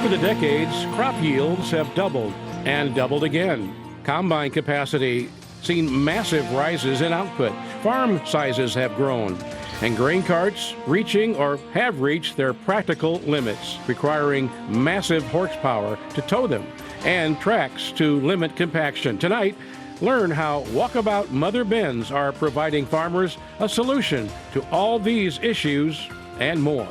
Over the decades, crop yields have doubled and doubled again. Combine capacity seen massive rises in output. Farm sizes have grown, and grain carts reaching or have reached their practical limits, requiring massive horsepower to tow them and tracks to limit compaction. Tonight, learn how Walkabout Mother Bins are providing farmers a solution to all these issues and more.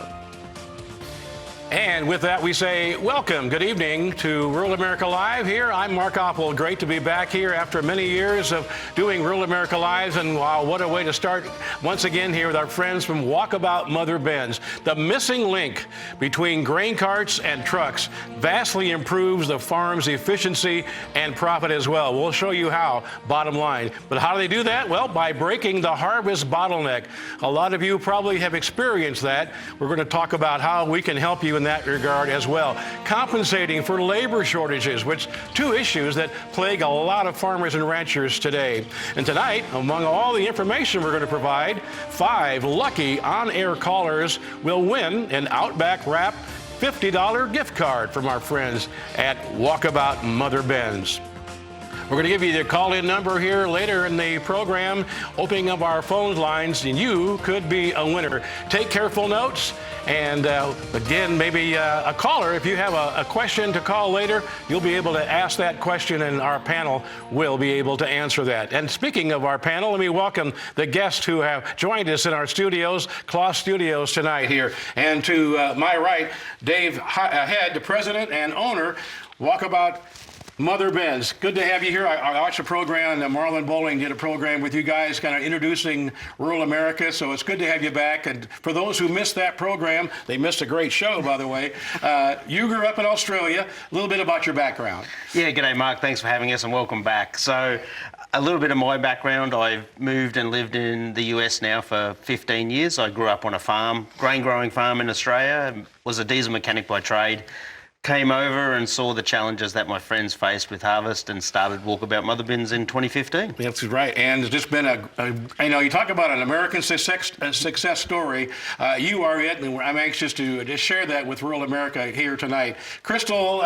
And with that, we say welcome, good evening to Rural America Live here. I'm Mark Oppel. Great to be back here after many years of doing Rural America Lives. And wow, what a way to start once again here with our friends from Walkabout Mother Bins. The missing link between grain carts and trucks vastly improves the farm's efficiency and profit as well. We'll show you how, bottom line. But how do they do that? Well, by breaking the harvest bottleneck. A lot of you probably have experienced that. We're going to talk about how we can help you in that regard as well. Compensating for labor shortages, which two issues that plague a lot of farmers and ranchers today. And tonight, among all the information we're going to provide, 5 lucky on-air callers will win an Outback Wrap $50 gift card from our friends at Walkabout Mother Bins. We're going to give you the call-in number here later in the program, opening up our phone lines, and you could be a winner. Take careful notes, and again, maybe a caller, if you have a question to call later, you'll be able to ask that question, and our panel will be able to answer that. And speaking of our panel, let me welcome the guests who have joined us in our studios, Claw Studios tonight here. And to my right, Dave Head, the president and owner, Walkabout Mother Bins. Good to have you here. I watched a program, Marlon Bowling did a program with you guys kind of introducing rural America, so it's good to have you back. And for those who missed that program, they missed a great show, by the way. You grew up in Australia. A little bit about your background. Yeah, g'day Mark. Thanks for having us and welcome back. So a little bit of my background. I've moved and lived in the US now for 15 years. I grew up on a farm, grain growing farm in Australia, was a diesel mechanic by trade. Came over and saw the challenges that my friends faced with harvest and started Walkabout Mother Bins in 2015. That's right, and it's just been you know, you talk about an American success story. You are it, and I'm anxious to just share that with rural America here tonight. Crystal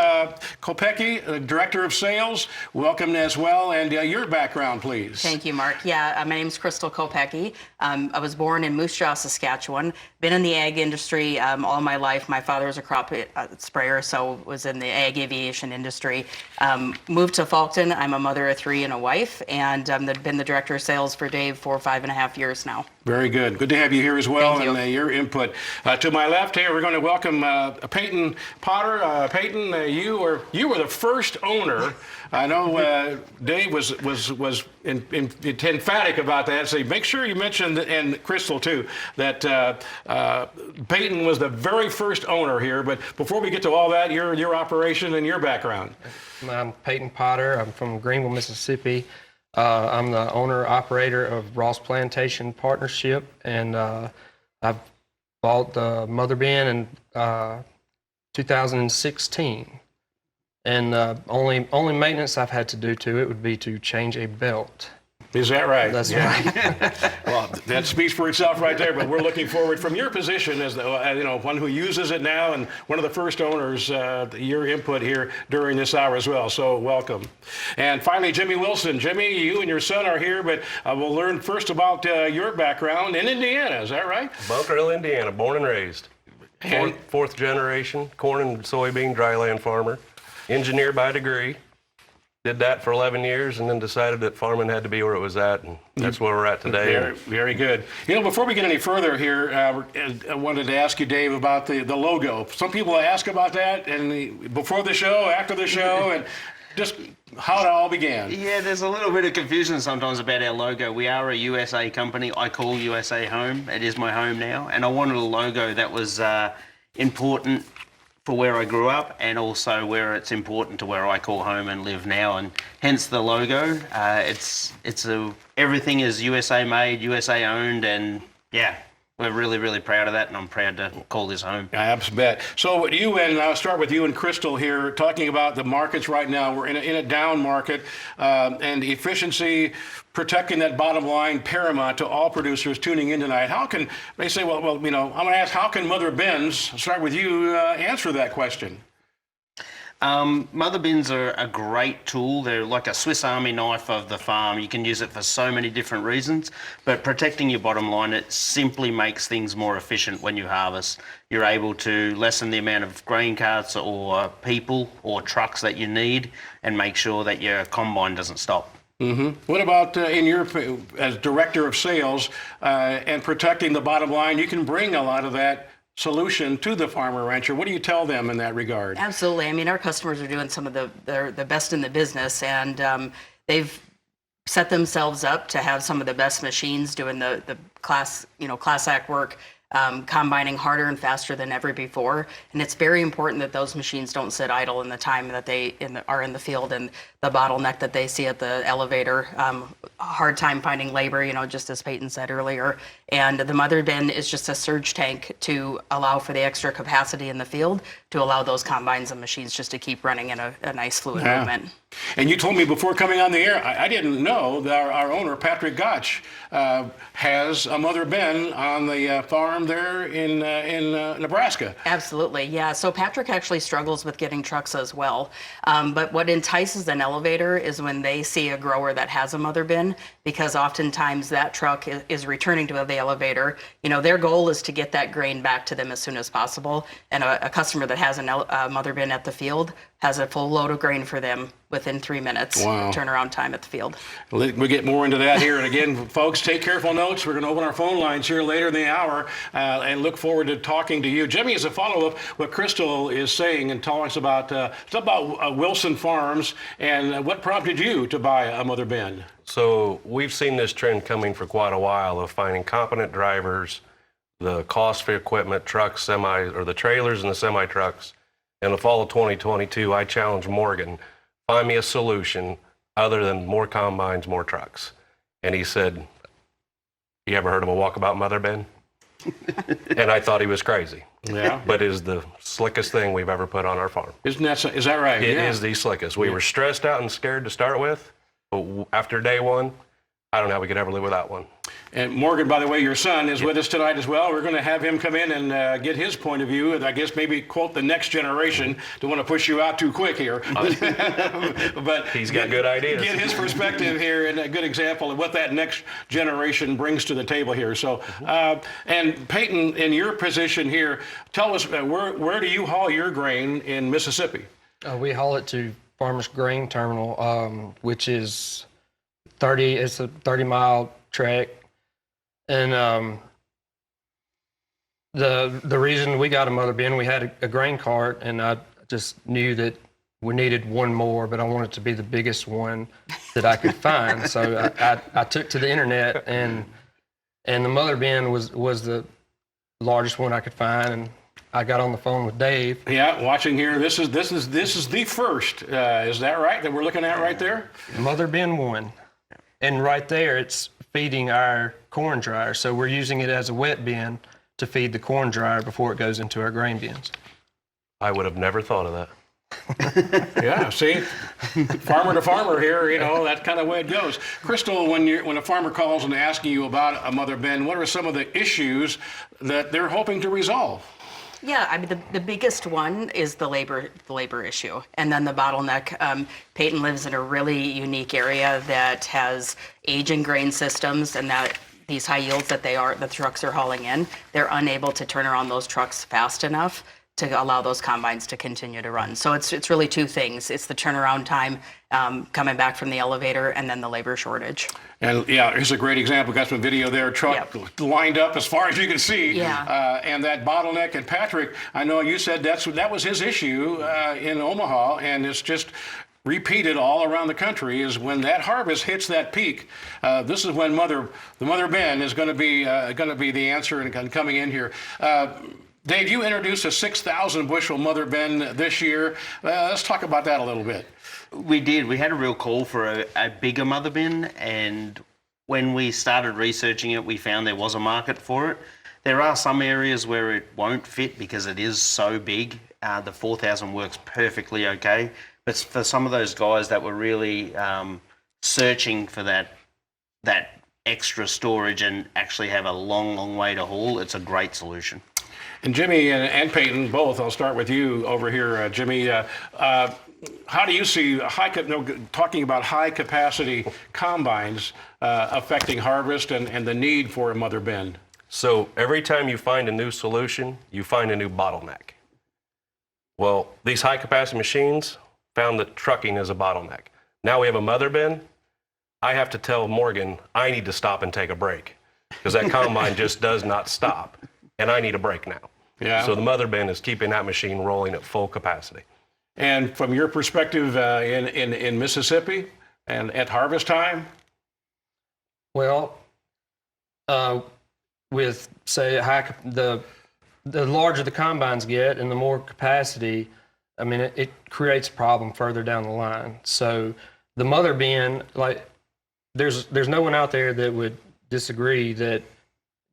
Kopecki, Director of Sales, welcome as well, and your background, please. Thank you, Mark. Yeah, my name's Crystal Kopecki. I was born in Moose Jaw, Saskatchewan. Been in the ag industry all my life. My father was a crop sprayer, so was in the ag aviation industry. Moved to Falkton. I'm a mother of 3 and a wife, and I've been the director of sales for Dave for 5.5 years now. Very good. Good to have you here as well. Thank you. And your input. To my left here, we're going to welcome Peyton Potter. Peyton, you were the first owner. I know Dave was emphatic about that. So make sure you mention, and Crystal too, that Peyton was the very first owner here. But before we get to all that, your operation and your background. I'm Peyton Potter. I'm from Greenville, Mississippi. I'm the owner-operator of Ross Plantation Partnership, and I've bought the Mother Bin in 2016. And only maintenance I've had to do to it would be to change a belt. Is that right? That's right. Well, that speaks for itself right there, but we're looking forward from your position as the, one who uses it now and one of the first owners, your input here during this hour as well. So welcome. And finally, Jimmy Wilson. Jimmy, you and your son are here, but we'll learn first about your background in Indiana. Is that right? Bunkerville, Indiana, born and raised. Fourth generation, corn and soybean dryland farmer. Engineer by degree. Did that for 11 years and then decided that farming had to be where it was at, and that's where we're at today. Very good. You know, before we get any further here, I wanted to ask you, Dave, about the logo. Some people ask about that, and before the show, after the show, and just how it all began. Yeah, there's a little bit of confusion sometimes about our logo. We are a USA company. I call USA home. It is my home now, and I wanted a logo that was important for where I grew up, and also where it's important to where I call home and live now, and hence the logo. Everything is USA made, USA owned, and yeah, we're really, really proud of that, and I'm proud to call this home. I bet. So I'll start with you and Crystal here, talking about the markets right now. We're in a down market, and efficiency, protecting that bottom line, paramount to all producers tuning in tonight. How can they say, well, I'm going to ask, how can Mother Bins, start with you, answer that question? Mother bins are a great tool. They're like a Swiss Army knife of the farm. You can use it for so many different reasons, but protecting your bottom line, it simply makes things more efficient when you harvest. You're able to lessen the amount of grain carts or people or trucks that you need and make sure that your combine doesn't stop. What about as director of sales and protecting the bottom line? You can bring a lot of that solution to the farmer rancher. What do you tell them in that regard? Absolutely. I mean, our customers are doing some of the best in the business, and they've set themselves up to have some of the best machines doing the class act work, combining harder and faster than ever before. And it's very important that those machines don't sit idle in the time that they are in the field, and the bottleneck that they see at the elevator, hard time finding labor, just as Peyton said earlier. And the mother bin is just a surge tank to allow for the extra capacity in the field to allow those combines and machines just to keep running in a nice fluid movement. And you told me before coming on the air, I didn't know that our owner, Patrick Gotch, has a mother bin on the farm there in Nebraska. Absolutely, yeah. So Patrick actually struggles with getting trucks as well. But what entices an elevator is when they see a grower that has a mother bin, because oftentimes that truck is returning to the elevator. Their goal is to get that grain back to them as soon as possible. And a customer that has a mother bin at the field has a full load of grain for them within 3 minutes. Wow. Turnaround time at the field. We'll get more into that here. And again, folks, take careful notes. We're going to open our phone lines here later in the hour and look forward to talking to you. Jimmy, as a follow-up, what Crystal is saying and telling us about, Wilson Farms and what prompted you to buy a mother bin? So we've seen this trend coming for quite a while of finding competent drivers, the cost for equipment, trucks, semis, or the trailers and the semi-trucks. In the fall of 2022, I challenged Morgan, find me a solution other than more combines, more trucks. And he said, you ever heard of a Walkabout mother bin? And I thought he was crazy. Yeah. But it is the slickest thing we've ever put on our farm. Is that right? It is the slickest. We were stressed out and scared to start with, but after day one, I don't know how we could ever live without one. And Morgan, by the way, your son is with us tonight as well. We're going to have him come in and get his point of view, and I guess maybe quote the next generation. Don't want to push you out too quick here. But He's got good ideas. Get his perspective here and a good example of what that next generation brings to the table here. So, and Peyton, in your position here, tell us where do you haul your grain in Mississippi? We haul it to Farmers Grain Terminal, which is it's a 30-mile trek. And the reason we got a mother bin, we had a grain cart, and I just knew that we needed one more, but I wanted it to be the biggest one that I could find. So I took to the internet, and the mother bin was the largest one I could find, and I got on the phone with Dave. Yeah, watching here, this is the first. Is that right? That we're looking at right there? Mother bin 1, and right there it's feeding our corn dryer. So we're using it as a wet bin to feed the corn dryer before it goes into our grain bins. I would have never thought of that. Yeah, see, farmer to farmer here, that's kind of the way it goes. Crystal, when a farmer calls and asking you about a mother bin, what are some of the issues that they're hoping to resolve? Yeah, I mean, the biggest one is the labor issue, and then the bottleneck. Peyton lives in a really unique area that has aging grain systems, and that these high yields that the trucks are hauling in, they're unable to turn around those trucks fast enough to allow those combines to continue to run. So it's really two things. It's the turnaround time coming back from the elevator, and then the labor shortage. And yeah, here's a great example. Got some video there. Truck lined up as far as you can see. Yeah. And that bottleneck. And Patrick, I know you said that was his issue in Omaha, and it's just repeated all around the country. Is when that harvest hits that peak. This is when the mother bin is going to be the answer and coming in here. Dave, you introduced a 6,000 bushel mother bin this year. Let's talk about that a little bit. We did. We had a real call for a bigger mother bin, and when we started researching it, we found there was a market for it. There are some areas where it won't fit because it is so big. The 4,000 works perfectly okay, but for some of those guys that were really searching for that extra storage and actually have a long way to haul, it's a great solution. And Jimmy and Peyton, both, I'll start with you over here, Jimmy. How do you see talking about high capacity combines affecting harvest and the need for a mother bin? So every time you find a new solution, you find a new bottleneck. Well, these high capacity machines found that trucking is a bottleneck. Now we have a mother bin. I have to tell Morgan, I need to stop and take a break because that combine just does not stop, and I need a break now. Yeah. So the mother bin is keeping that machine rolling at full capacity. And from your perspective in Mississippi and at harvest time? Well, with say the larger the combines get and the more capacity, I mean it creates a problem further down the line. So the mother bin, like there's no one out there that would disagree that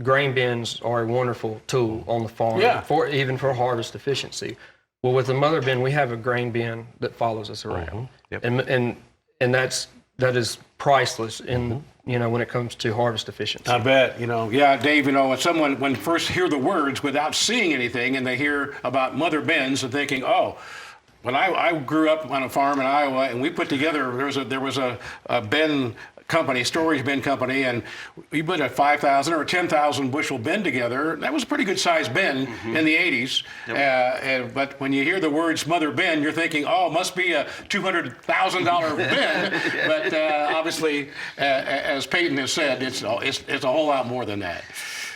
grain bins are a wonderful tool on the farm, Yeah. even for harvest efficiency. Well, with the mother bin, we have a grain bin that follows us around, Yep. and that is priceless in when it comes to harvest efficiency. I bet, Dave, when first hear the words without seeing anything and they hear about mother bins and thinking, oh, when I grew up on a farm in Iowa and we put together, there was a bin company, storage bin company, and we put a 5,000 or a 10,000 bushel bin together. That was a pretty good sized bin in the 80s. Yep. But when you hear the words mother bin, you're thinking, oh, it must be a $200,000 bin. But obviously, as Peyton has said, it's a whole lot more than that.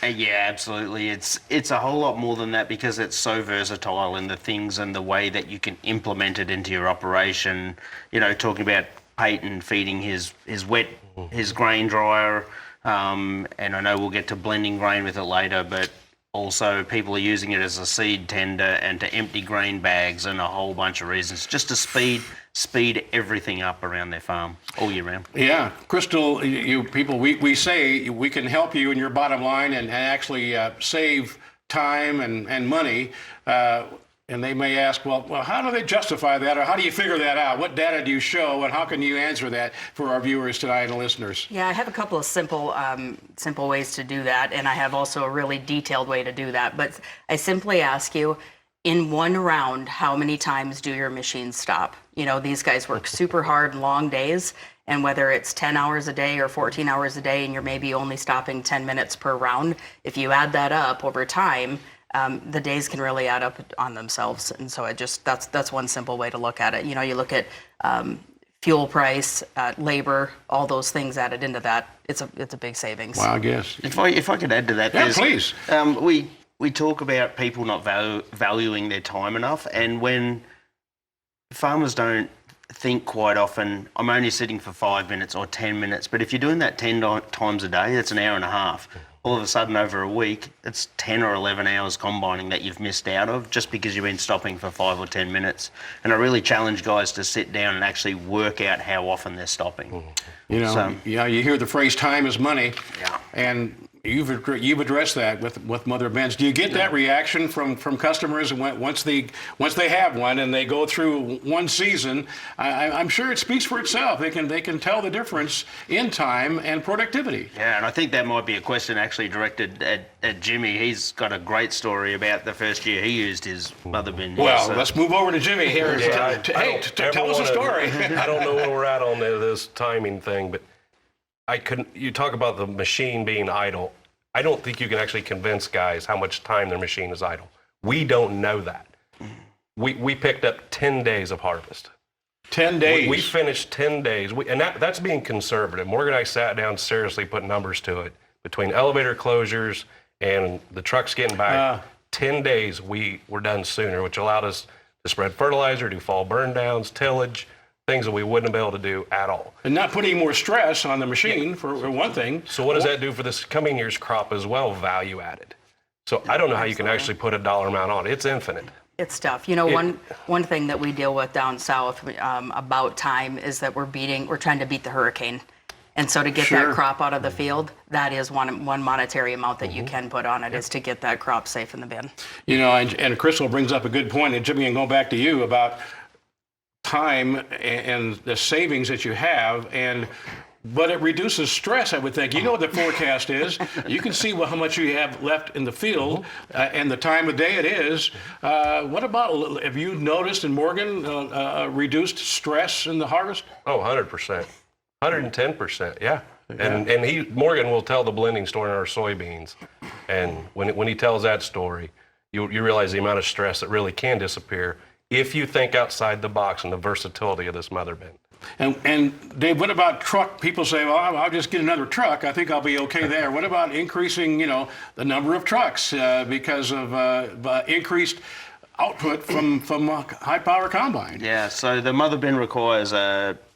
Yeah, absolutely. It's a whole lot more than that because it's so versatile in the things and the way that you can implement it into your operation. Talking about Peyton feeding his grain dryer, and I know we'll get to blending grain with it later, but also people are using it as a seed tender and to empty grain bags and a whole bunch of reasons just to speed everything up around their farm all year round. Yeah, Crystal, you people, we say we can help you in your bottom line and actually save time and money. And they may ask, well, how do they justify that, or how do you figure that out? What data do you show, and how can you answer that for our viewers tonight and listeners? Yeah, I have a couple of simple ways to do that, and I have also a really detailed way to do that. But I simply ask you, in one round, how many times do your machines stop? These guys work super hard, long days, and whether it's 10 hours a day or 14 hours a day, and you're maybe only stopping 10 minutes per round, if you add that up over time, the days can really add up on themselves. And so that's one simple way to look at it. You look at fuel price, labor, all those things added into that. It's a big savings. Wow, I guess. If I could add to that, Yeah, please. We talk about people not valuing their time enough, and when farmers don't think quite often, I'm only sitting for 5 minutes or 10 minutes, but if you're doing that 10 times a day, that's an hour and a half. All of a sudden over a week, it's 10 or 11 hours combining that you've missed out of just because you've been stopping for 5 or 10 minutes. And I really challenge guys to sit down and actually work out how often they're stopping. You hear the phrase "time is money," Yeah. and you've addressed that with mother bins. Do you get that reaction from customers once they have one and they go through one season? I'm sure it speaks for itself. They can tell the difference in time and productivity. Yeah, and I think that might be a question actually directed at Jimmy. He's got a great story about the first year he used his mother bin. Well, let's move over to Jimmy here. Tell us a story. I don't know where we're at on this timing thing, but you talk about the machine being idle. I don't think you can actually convince guys how much time their machine is idle. We don't know that. We picked up 10 days of harvest. 10 days. We finished 10 days. And that's being conservative. Morgan and I sat down, seriously put numbers to it. Between elevator closures and the trucks getting back, 10 days we were done sooner, which allowed us to spread fertilizer, do fall burn downs, tillage, things that we wouldn't be able to do at all. And not putting more stress on the machine, for one thing. So what does that do for this coming year's crop as well, value added? So I don't know how you can actually put a dollar amount on it. It's infinite. It's tough. One thing that we deal with down south about time is that we're trying to beat the hurricane. And so to get that crop out of the field, that is one monetary amount that you can put on it, is to get that crop safe in the bin. And Crystal brings up a good point, and Jimmy, and go back to you about time and the savings that you have. And But it reduces stress, I would think. You know what the forecast is. You can see how much you have left in the field and the time of day it is. What about, have you noticed in Morgan reduced stress in the harvest? Oh, 100%. 110%, yeah. And Morgan will tell the blending story on our soybeans. And when he tells that story, you realize the amount of stress that really can disappear if you think outside the box and the versatility of this mother bin. And Dave, what about truck? People say, well, I'll just get another truck. I think I'll be okay there. What about increasing, the number of trucks because of increased output from high power combine? Yeah, so the mother bin requires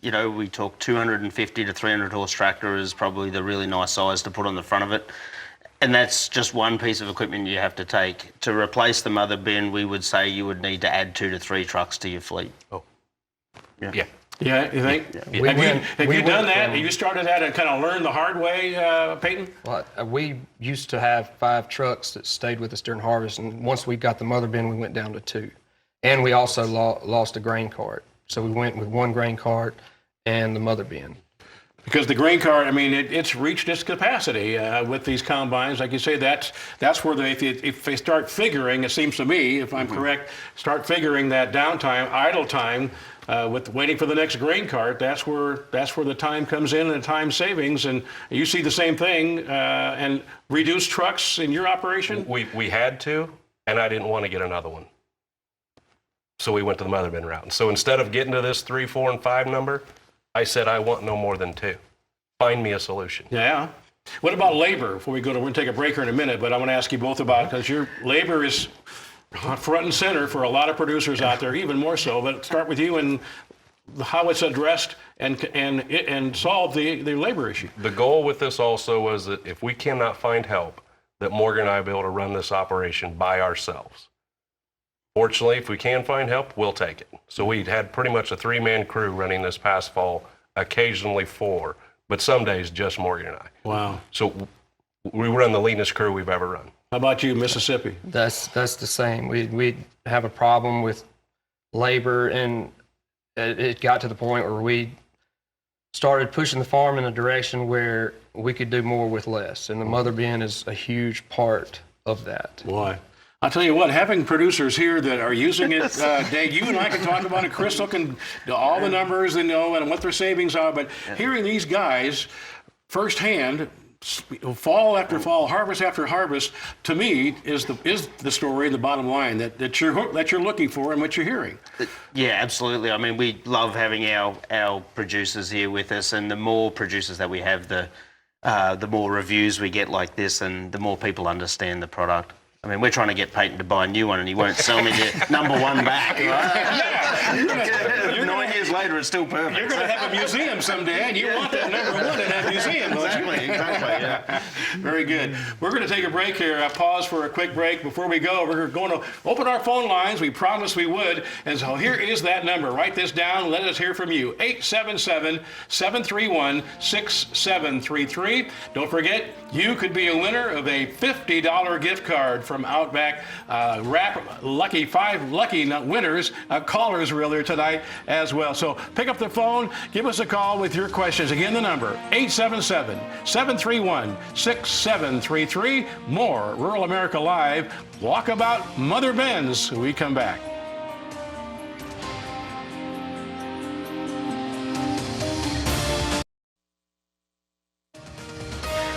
we talk 250 to 300 horse tractor is probably the really nice size to put on the front of it. And that's just one piece of equipment you have to take. To replace the mother bin, we would say you would need to add 2 to 3 trucks to your fleet. Oh, yeah. yeah. Yeah, you think? Yeah. Have you done that? Have you started that and kind of learned the hard way, Peyton? Well, we used to have 5 trucks that stayed with us during harvest, and once we got the mother bin, we went down to 2. And we also lost a grain cart. So we went with 1 grain cart and the mother bin. Because the grain cart, it's reached its capacity with these combines. Like you say, that's where if they start figuring, it seems to me, if I'm correct, start figuring that downtime, idle time, with waiting for the next grain cart, that's where the time comes in and the time savings. And you see the same thing and reduce trucks in your operation? We had to, and I didn't want to get another one. So we went to the mother bin route. And so instead of getting to this 3, 4, and 5 number, I said I want no more than 2. Find me a solution. Yeah. What about labor? Before we go we're going to take a break here in a minute, but I want to ask you both about, because your labor is front and center for a lot of producers out there, even more so. But start with you and how it's addressed and solve the labor issue. The goal with this also was that if we cannot find help, that Morgan and I will be able to run this operation by ourselves. Fortunately, if we can find help, we'll take it. So we had pretty much a 3-man crew running this past fall, occasionally 4, but some days just Morgan and I. Wow. So we run the leanest crew we've ever run. How about you, Mississippi? That's the same. We have a problem with labor, and it got to the point where we started pushing the farm in a direction where we could do more with less, and the mother bin is a huge part of that. Boy. I'll tell you what, having producers here that are using it, Dave, you and I can talk about it. Crystal can do all the numbers and what their savings are, but hearing these guys firsthand, fall after fall, harvest after harvest, to me is the story and the bottom line that you're looking for and what you're hearing. Yeah, absolutely. We love having our producers here with us, and the more producers that we have, the more reviews we get like this, and the more people understand the product. We're trying to get Peyton to buy a new one, and he won't sell me the number 1 back. Right? 9 years later, it's still perfect. You're going to have a museum someday, and you want that number 1 in that museum, don't you? Exactly, yeah. Very good. We're going to take a break here. I'll pause for a quick break. Before we go, we're going to open our phone lines. We promised we would. And so here is that number. Write this down. Let us hear from you. 877-731-6733. Don't forget, you could be a winner of a $50 gift card from Outback. Lucky 5 lucky winners, callers really tonight as well. So pick up the phone, give us a call with your questions. Again, the number 877-731-6733. More Rural America Live, Walkabout Mother Ben's when we come back.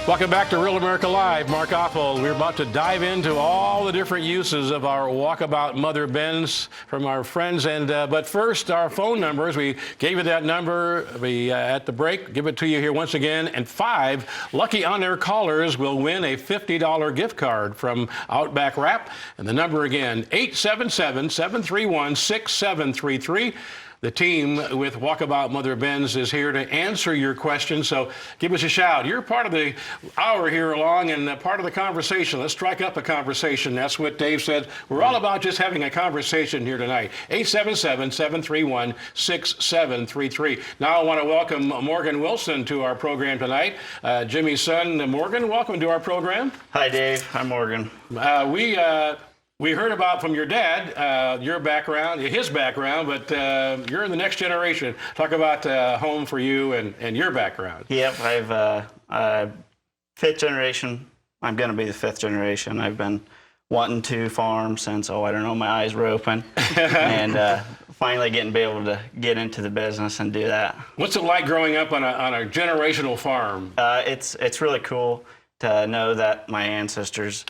Welcome back to Rural America Live. Mark Oppel. We're about to dive into all the different uses of our Walkabout Mother Bins from our friends. But first, our phone numbers. We gave you that number at the break. Give it to you here once again. And 5 lucky on-air callers will win a $50 gift card from Outback Wrap. And the number again, 877-731-6733. The team with Walkabout Mother Ben's is here to answer your questions, so give us a shout. You're part of the hour here along and part of the conversation. Let's strike up a conversation. That's what Dave said. We're all about just having a conversation here tonight. 877-731-6733. Now I want to welcome Morgan Wilson to our program tonight. Jimmy's son, Morgan, welcome to our program. Hi, Dave. Hi, Morgan. We heard about from your dad, your background, his background, but you're in the next generation. Talk about home for you and your background. Yep, I've fifth generation. I'm going to be the fifth generation. I've been wanting to farm since, I don't know, my eyes were open. And finally be able to get into the business and do that. What's it like growing up on a generational farm? It's really cool to know that my ancestors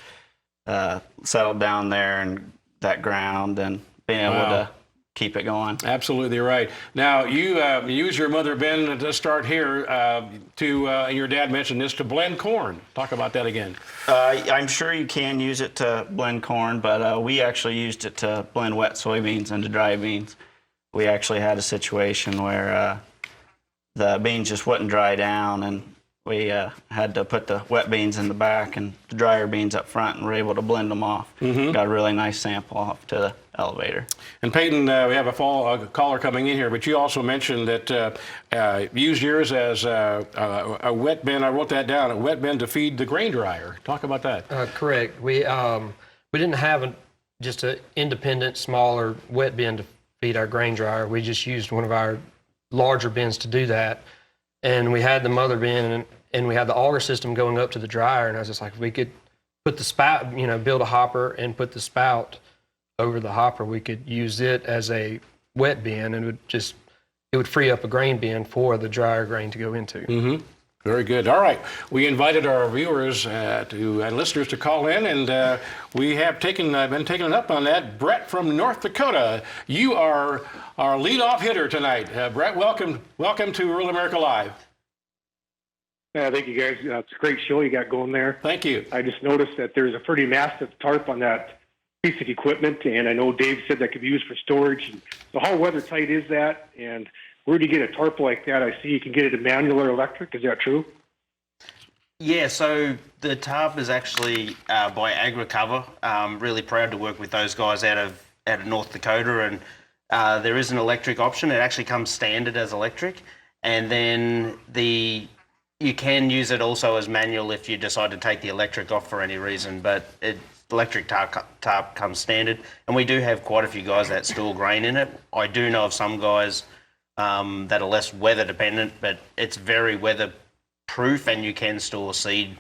settled down there and that ground and being able to keep it going. Absolutely right. Now, you use your mother bin to start here and your dad mentioned this, to blend corn. Talk about that again. I'm sure you can use it to blend corn, but we actually used it to blend wet soybeans into dry beans. We actually had a situation where the beans just wouldn't dry down, and we had to put the wet beans in the back and the drier beans up front, and were able to blend them off. Got a really nice sample off to the elevator. And Peyton, we have a caller coming in here, but you also mentioned that you used yours as a wet bin. I wrote that down, a wet bin to feed the grain dryer. Talk about that. Correct. We didn't have just an independent, smaller wet bin to feed our grain dryer. We just used one of our larger bins to do that. And we had the mother bin, and we had the auger system going up to the dryer. And I was just like, if we could put the spout, build a hopper and put the spout over the hopper, we could use it as a wet bin, and it would free up a grain bin for the drier grain to go into. Very good. All right. We invited our viewers and listeners to call in, and we have been taken up on that. Brett from North Dakota, you are our leadoff hitter tonight. Brett, welcome to Rural America Live. Yeah, thank you, guys. It's a great show you got going there. Thank you. I just noticed that there's a pretty massive tarp on that piece of equipment, and I know Dave said that could be used for storage. So how weather tight is that, and where do you get a tarp like that? I see you can get it in manual or electric. Is that true? Yeah, so the tarp is actually by AgriCover. Really proud to work with those guys out of North Dakota, and there is an electric option. It actually comes standard as electric, and then you can use it also as manual if you decide to take the electric off for any reason, but electric tarp comes standard, and we do have quite a few guys that store grain in it. I do know of some guys that are less weather dependent, but it's very weather proof, and you can store seed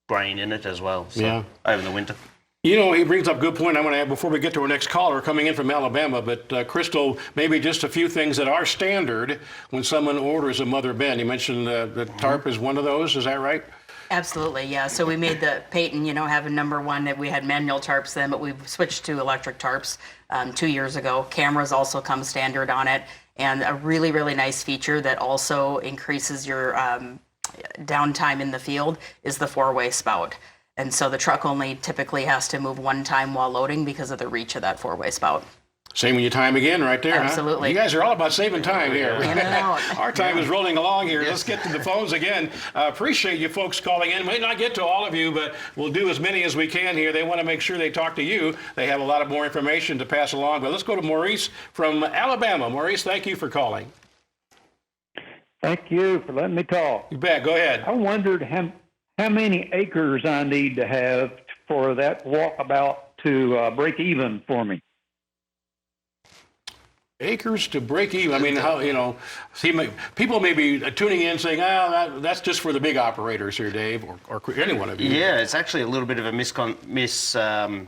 grain in it as well. So over the winter. He brings up a good point. I want to add before we get to our next caller coming in from Alabama, but Crystal, maybe just a few things that are standard when someone orders a mother bin. You mentioned the tarp is one of those. Is that right? Absolutely, yeah. So we made the Peyton, have a number one that we had manual tarps then, but we've switched to electric tarps 2 years ago. Cameras also come standard on it, and a really, really nice feature that also increases your downtime in the field is the four-way spout. And so the truck only typically has to move one time while loading because of the reach of that four-way spout. Saving you time again right there, Absolutely. Huh? You guys are all about saving time here. In and out. Our time is rolling along here. Let's get to the phones again. Appreciate you folks calling in. May not get to all of you, but we'll do as many as we can here. They want to make sure they talk to you. They have a lot of more information to pass along. But let's go to Maurice from Alabama. Maurice, thank you for calling. Thank you for letting me talk. You bet. Go ahead. I wondered how many acres I need to have for that Walkabout to break even for me. Acres to break even. I mean, how, people may be tuning in saying, that's just for the big operators here, Dave, or any one of you. Yeah, it's actually a little bit of a the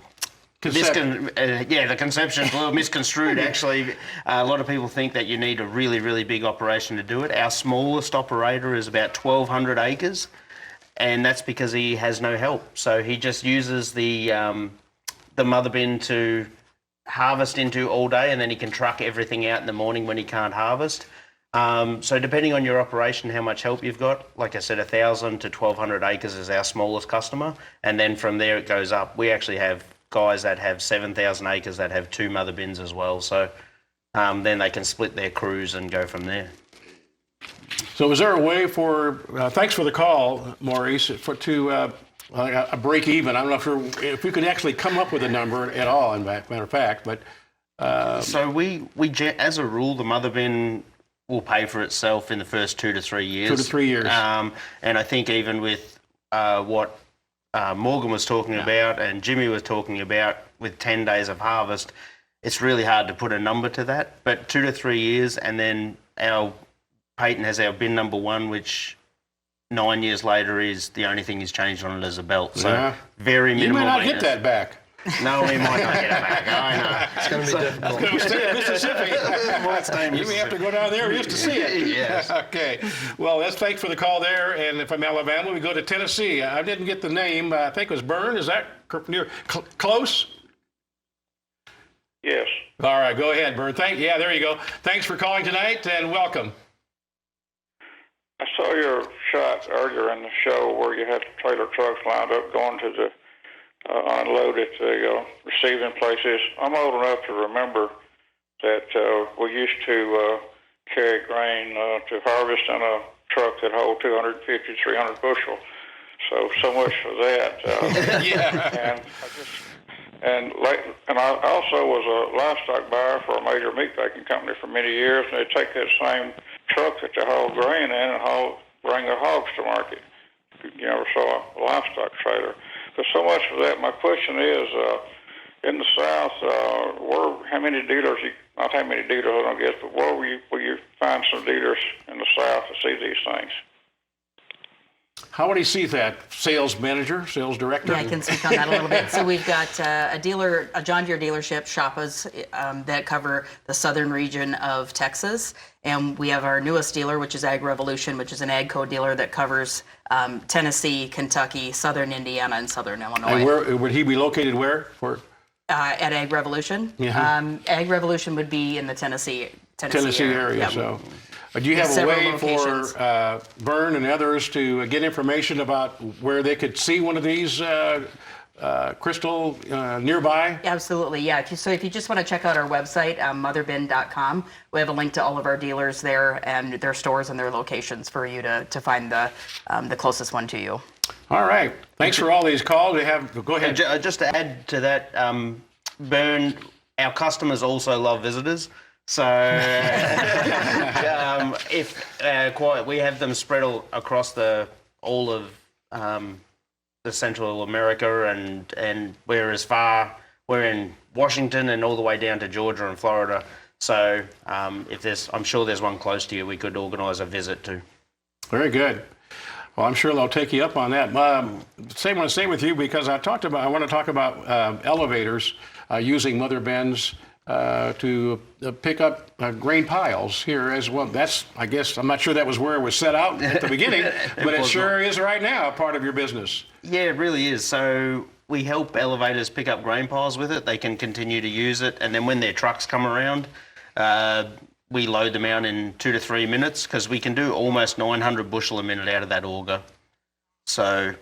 conception's a little misconstrued, actually. A lot of people think that you need a really, really big operation to do it. Our smallest operator is about 1,200 acres, and that's because he has no help. So he just uses the mother bin to harvest into all day, and then he can truck everything out in the morning when he can't harvest. So depending on your operation, how much help you've got, like I said, 1,000 to 1,200 acres is our smallest customer, and then from there it goes up. We actually have guys that have 7,000 acres that have 2 mother bins as well, so then they can split their crews and go from there. So is there a way for, thanks for the call, Maurice, to a break even? I'm not sure if we could actually come up with a number at all, matter of fact, but... So we as a rule, the mother bin will pay for itself in the first 2 to 3 years. 2 to 3 years. And I think even with what Morgan was talking about and Jimmy was talking about with 10 days of harvest, it's really hard to put a number to that. But 2 to 3 years, and then Peyton has our bin number 1, which 9 years later is the only thing he's changed on it as a belt. So very You minimal may not get maintenance. that back. No, we might not get it back. I know. It's going to be difficult. Gonna stay in Mississippi. Might stay in You may have to go down there just to see it. Yes. Okay. Well, thanks for the call there. And from Alabama, we go to Tennessee. I didn't get the name. I think it was Byrne. Is that near close? Yes. All right. Go ahead, Byrne. Yeah, there you go. Thanks for calling tonight and welcome. I saw your shot earlier in the show where you had trailer trucks lined up going to the unload at the receiving places. I'm old enough to remember that we used to carry grain to harvest in a truck that hold 250, 300 bushel. So much for that. Yeah. And I also was a livestock buyer for a major meat packing company for many years, and they take that same truck that they haul grain in and bring their hogs to market. You never saw a livestock trailer. But so much for that. My question is, in the South, how many dealers, not how many dealers, I don't guess, but where will you find some dealers in the South to see these things? How would he see that? Sales manager, sales director? Yeah, I can speak on that a little bit. So we've got a John Deere dealership, Shoppas, that cover the southern region of Texas. And we have our newest dealer, which is Ag Revolution, which is an AGCO dealer that covers Tennessee, Kentucky, southern Indiana, and southern Illinois. And where would he be located? Where? At Ag Revolution. Yeah. Ag Revolution would be in the Tennessee area. Yep. So, do you have a Several way locations. for Byrne and others to get information about where they could see one of these Crystal nearby? Absolutely, yeah. So if you just want to check out our website, motherbin.com, we have a link to all of our dealers there and their stores and their locations for you to find the closest one to you. All right. Thanks for all these calls. Go ahead. Just to add to that, Byrne, our customers also love visitors. So we have them spread across all of the Central America, and we're in Washington and all the way down to Georgia and Florida. So I'm sure there's one close to you we could organise a visit to. Very good. Well, I'm sure they'll take you up on that. Same want to stay with you because I want to talk about elevators using Mother Ben's to pick up grain piles here as well. I guess, I'm not sure that was where it was set out at the beginning, but it sure is right now part of your business. Yeah, it really is. So we help elevators pick up grain piles with it. They can continue to use it. And then when their trucks come around, we load them out in 2 to 3 minutes because we can do almost 900 bushel a minute out of that auger. So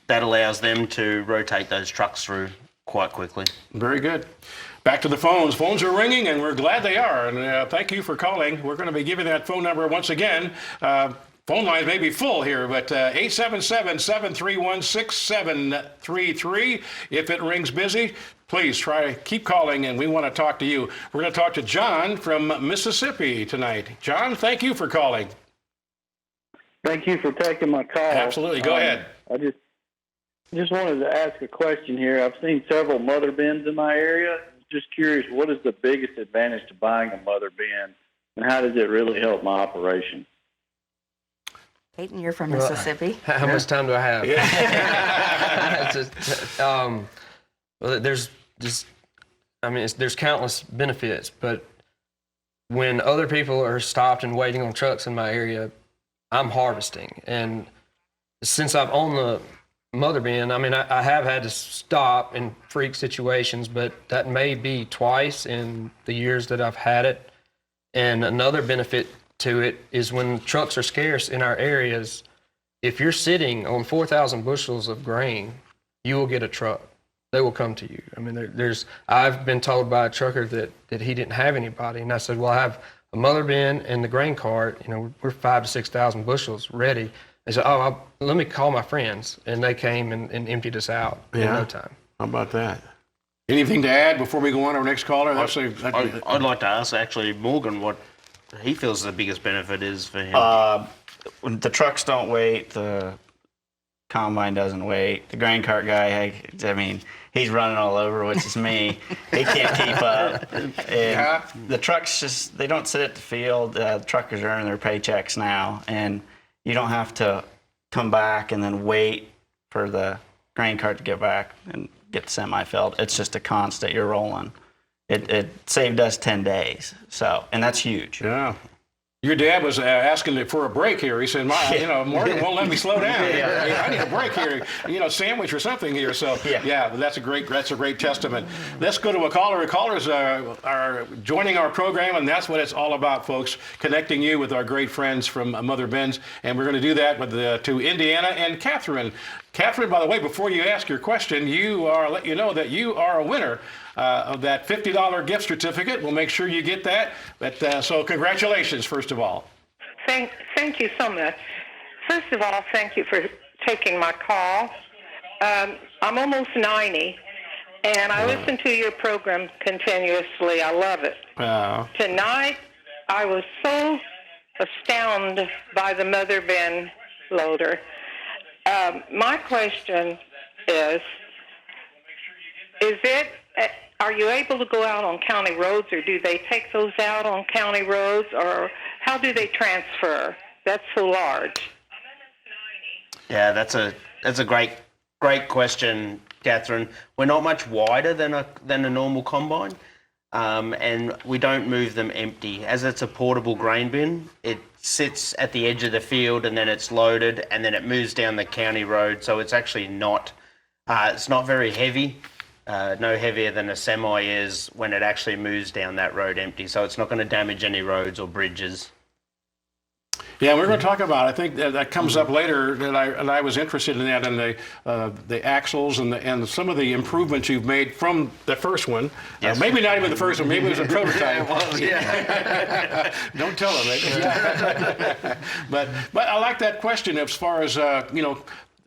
that allows them to rotate those trucks through quite quickly. Very good. Back to the phones. Phones are ringing, and we're glad they are. And thank you for calling. We're going to be giving that phone number once again. Phone lines may be full here, but 877-731-6733. If it rings busy, please keep calling, and we want to talk to you. We're going to talk to John from Mississippi tonight. John, thank you for calling. Thank you for taking my call. Absolutely. Go ahead. I just wanted to ask a question here. I've seen several mother bins in my area. Just curious, what is the biggest advantage to buying a mother bin, and how does it really help my operation? Peyton, you're from Mississippi. How much time do I have? Well, there's countless benefits, but when other people are stopped and waiting on trucks in my area, I'm harvesting. And since I've owned the mother bin, I have had to stop in freak situations, but that may be twice in the years that I've had it. And another benefit to it is when trucks are scarce in our areas, if you're sitting on 4,000 bushels of grain, you will get a truck. They will come to you. I've been told by a trucker that he didn't have anybody, and I said, well, I have a mother bin and the grain cart. We're 5,000 to 6,000 bushels ready. They said, let me call my friends, and they came and emptied us out in no time. How about that? Anything to add before we go on to our next caller? I'd like to ask actually Morgan what he feels the biggest benefit is for him. When the trucks don't wait, the combine doesn't wait. The grain cart guy, I mean, he's running all over, which is me. He can't keep up. And the trucks they don't sit at the field. The truckers earn their paychecks now, and you don't have to come back and then wait for the grain cart to get back and get the semi filled. It's just a constant. You're rolling. It saved us 10 days. So, and that's huge. Yeah. Your dad was asking for a break here. He said, Morgan won't let me slow down. I need a break here, sandwich or something here. So, that's a great testament. Let's go to a caller. Callers are joining our program, and that's what it's all about, folks, connecting you with our great friends from Mother Ben's. And we're going to do that with to Indiana and Catherine. Catherine, by the way, before you ask your question, I'll let you know that you are a winner of that $50 gift certificate. We'll make sure you get that. But so congratulations, first of all. Thank you so much. First of all, thank you for taking my call. I'm almost 90, and I listen to your program continuously. I love it. Tonight, I was so astounded by the Mother Ben loader. My question is are you able to go out on county roads, or do they take those out on county roads, or how do they transfer? That's so large. Yeah, that's a great question, Catherine. We're not much wider than a normal combine, and we don't move them empty. As it's a portable grain bin, it sits at the edge of the field, and then it's loaded, and then it moves down the county road. So it's actually not very heavy. No heavier than a semi is when it actually moves down that road empty. So it's not going to damage any roads or bridges. Yeah, we're going to talk about. I think that comes up later, and I was interested in that, and the axles and some of the improvements you've made from the first one. Yes. Maybe not even the first one. Maybe it was a prototype. Don't tell them. But I like that question as far as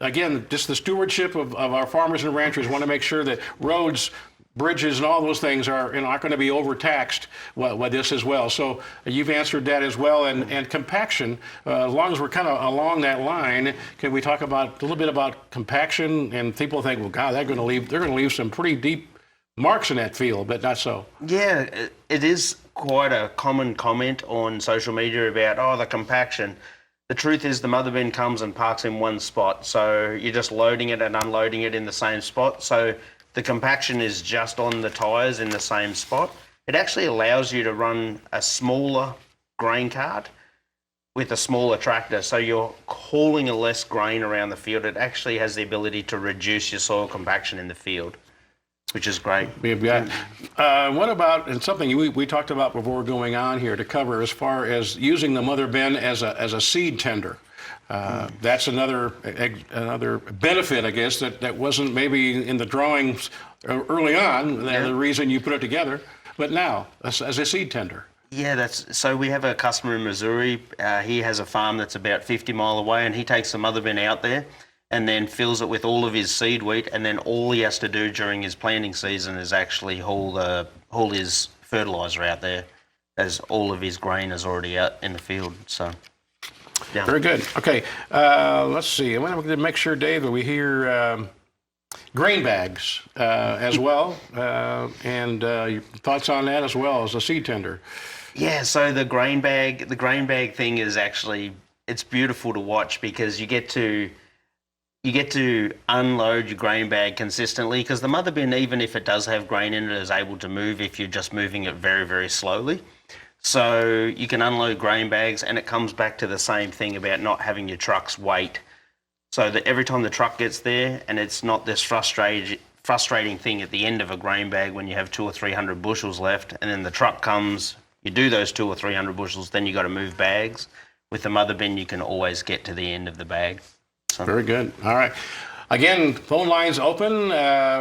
Again, just the stewardship of our farmers and ranchers want to make sure that roads, bridges, and all those things are not going to be overtaxed with this as well. So you've answered that as well. And compaction, as long as we're kind of along that line, can we talk a little bit about compaction? And people think, well, God, they're going to leave some pretty deep marks in that field, but not so. Yeah, it is quite a common comment on social media about, the compaction. The truth is the Mother bin comes and parks in one spot, so you're just loading it and unloading it in the same spot. So the compaction is just on the tyres in the same spot. It actually allows you to run a smaller grain cart with a smaller tractor, so you're hauling less grain around the field. It actually has the ability to reduce your soil compaction in the field, which is great. What about, and something we talked about before going on here to cover, as far as using the Mother bin as a seed tender? That's another benefit, I guess, that wasn't maybe in the drawings early on, the reason you put it together, but now as a seed tender. Yeah, so we have a customer in Missouri. He has a farm that's about 50 miles away, and he takes the Mother bin out there and then fills it with all of his seed wheat, and then all he has to do during his planting season is actually haul his fertilizer out there, as all of his grain is already out in the field. So, yeah. Very good. Okay, let's see. I want to make sure, Dave, that we hear grain bags as well, and your thoughts on that as well as a seed tender. Yeah, so the grain bag thing is actually, it's beautiful to watch, because you get to unload your grain bag consistently, because the Mother bin, even if it does have grain in it, is able to move if you're just moving it very, very slowly. So you can unload grain bags, and it comes back to the same thing about not having your trucks wait. So that every time the truck gets there, and it's not this frustrating thing at the end of a grain bag when you have 200 or 300 bushels left, and then the truck comes, you do those 200 or 300 bushels, then you got to move bags. With the Mother bin, you can always get to the end of the bag. So. Very good. All right. Again, phone lines open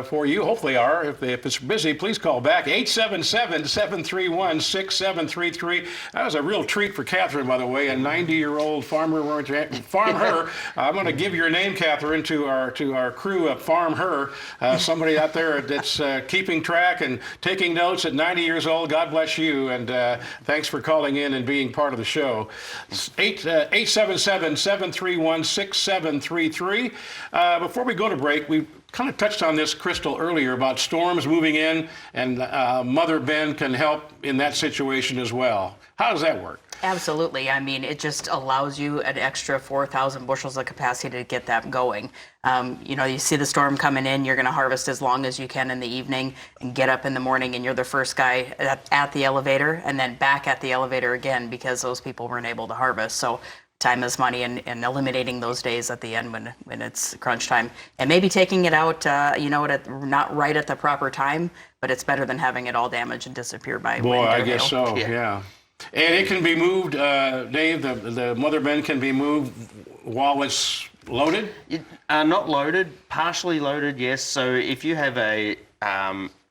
for you. Hopefully are. If it's busy, please call back. 877-731-6733. That was a real treat for Catherine, by the way, a 90-year-old farmer. We're going to farm her. I'm going to give your name, Catherine, to our crew at Farm Her. Somebody out there that's keeping track and taking notes at 90 years old. God bless you, and thanks for calling in and being part of the show. 877-731-6733. Before we go to break, we kind of touched on this, Crystal, earlier about storms moving in, and Mother Ben can help in that situation as well. How does that work? Absolutely. I mean, it just allows you an extra 4,000 bushels of capacity to get that going. You see the storm coming in, you're going to harvest as long as you can in the evening and get up in the morning, and you're the first guy at the elevator and then back at the elevator again because those people weren't able to harvest. So time is money, and eliminating those days at the end when it's crunch time, and maybe taking it out, not right at the proper time, but it's better than having it all damaged and disappear by Boy, wind or I guess hail. so, yeah. And it can be moved, Dave, the Mother Ben can be moved while it's loaded? Not loaded, partially loaded, yes. So if you have a